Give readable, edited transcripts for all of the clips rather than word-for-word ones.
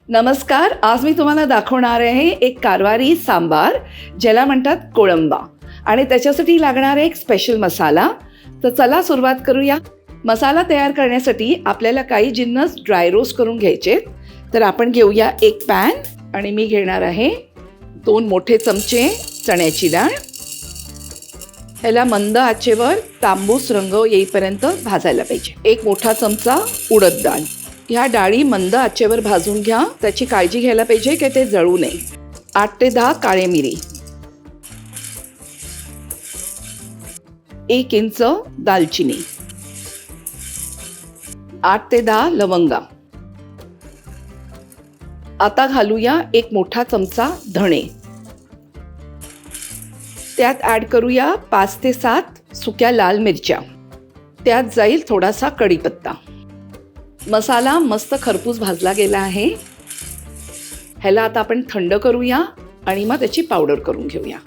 नमस्कार. आज मी तुम्हाला दाखवणार आहे एक कारवारी सांबार, ज्याला म्हणतात कोळंबा, आणि त्याच्यासाठी लागणार आहे एक स्पेशल मसाला. तर चला सुरुवात करूया. मसाला तयार करण्यासाठी आपल्याला काही जिन्नस ड्राय रोस्ट करून घ्यायचे. तर आपण घेऊया एक पॅन आणि मी घेणार आहे 2 मोठे चमचे चण्याची डाळ. ह्याला मंद आचेवर तांबूस रंग येईपर्यंत भाजायला पाहिजे. 1 मोठा चमचा उडद डाळ. ह्या डाळी मंद आचेवर भाजून घ्या. त्याची काळजी घ्यायला पाहिजे की ते जळू नये. 8 ते 10 काळे मिरी, 1 इंच दालचिनी, 8 ते 10 लवंगा. आता घालूया 1 मोठा चमचा धणे. त्यात ॲड करूया 5 ते 7 सुक्या लाल मिरच्या. त्यात जाईल थोडासा कढीपत्ता. मसाला मस्त खरपूस भाजला गेला आहे. ह्याला आता आपण थंड करूया आणि मग त्याची पावडर करून घेऊया.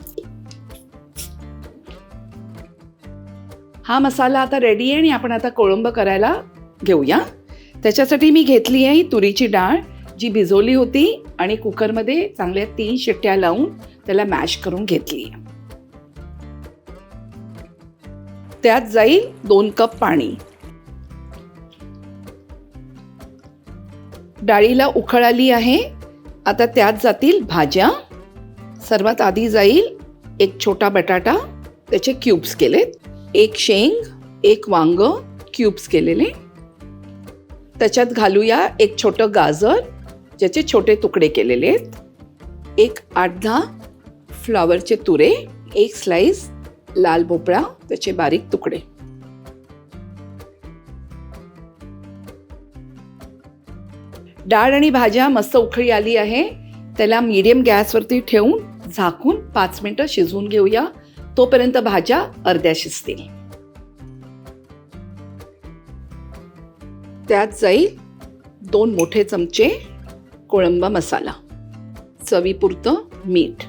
हा मसाला आता रेडी आहे आणि आपण आता कोळंबा करायला घेऊया. त्याच्यासाठी मी घेतली आहे तुरीची डाळ, जी भिजवली होती आणि कुकरमध्ये चांगल्या 3 शिट्ट्या लावून त्याला मॅश करून घेतली. त्यात जाईल 2 कप पाणी. डाळीला उकळ आली आहे. आता त्यात जातील भाज्या. सर्वात आधी जाईल 1 छोटा बटाटा, त्याचे क्यूब्स केलेत. 1 शेंग, 1 वांग क्यूब्स केलेले. त्याच्यात घालूया 1 छोटं गाजर, ज्याचे छोटे तुकडे केलेले आहेत. 1 8-10 फ्लॉवरचे तुरे, 1 स्लाइस लाल भोपळा, त्याचे बारीक तुकडे. डाळ आणि भाज्या मस्त उकळी आली आहे. त्याला मीडियम गॅसवरती ठेवून झाकून 5 मिनिटं शिजवून घेऊया. तोपर्यंत भाज्या अर्ध्या शिजतील. त्यात जाईल 2 मोठे चमचे कोळंबा मसाला, चवीपुरतं मीठ.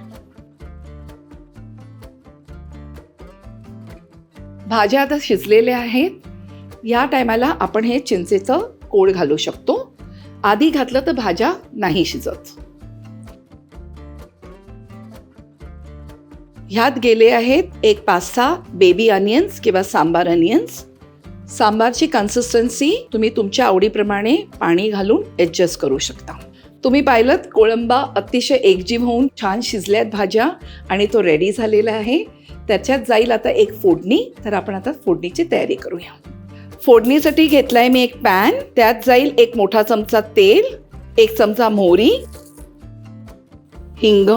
भाज्या आता शिजलेल्या आहेत. या टायमाला आपण हे चिंचेचं कोळ घालू शकतो. आधी घातलं तर भाज्या नाही शिजत. ह्यात गेले आहेत 1 5-6 बेबी अनियन्स किंवा सांबार अनियन्स. सांबारची कन्सिस्टन्सी तुम्ही तुमच्या आवडीप्रमाणे पाणी घालून ॲडजस्ट करू शकता. तुम्ही पाहिलं कोळंबा अतिशय एकजीव होऊन छान शिजल्यात भाज्या आणि तो रेडी झालेला आहे. त्याच्यात जाईल आता 1 फोडणी. तर आपण आता फोडणीची तयारी करूया. फोडणीसाठी घेतलाय मी 1 पॅन. त्यात जाईल 1 मोठा चमचा तेल, 1 चमचा मोहरी, हिंग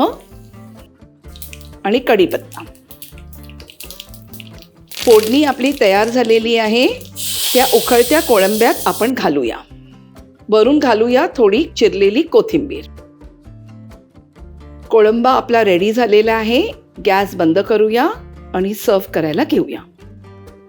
आणि कढीपत्ता. फोडणी आपली तयार झालेली आहे. त्या उकळत्या कोळंब्यात आपण घालूया. वरून घालूया थोडी चिरलेली कोथिंबीर. कोळंबा आपला रेडी झालेला आहे. गॅस बंद करूया आणि सर्व्ह करायला घेऊया.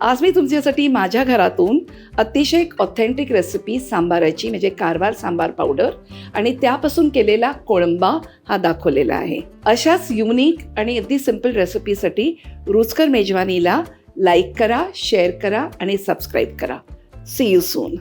आज मी तुमच्यासाठी माझ्या घरातून अतिशय ऑथेंटिक रेसिपी सांबाराची, म्हणजे कारवार सांबार पावडर आणि त्यापासून केलेला कोळंबा हा दाखवलेला आहे. अशाच युनिक आणि अगदी सिंपल रेसिपीसाठी रुचकर मेजवानीला लाईक करा, शेअर करा आणि सबस्क्राईब करा. See you soon.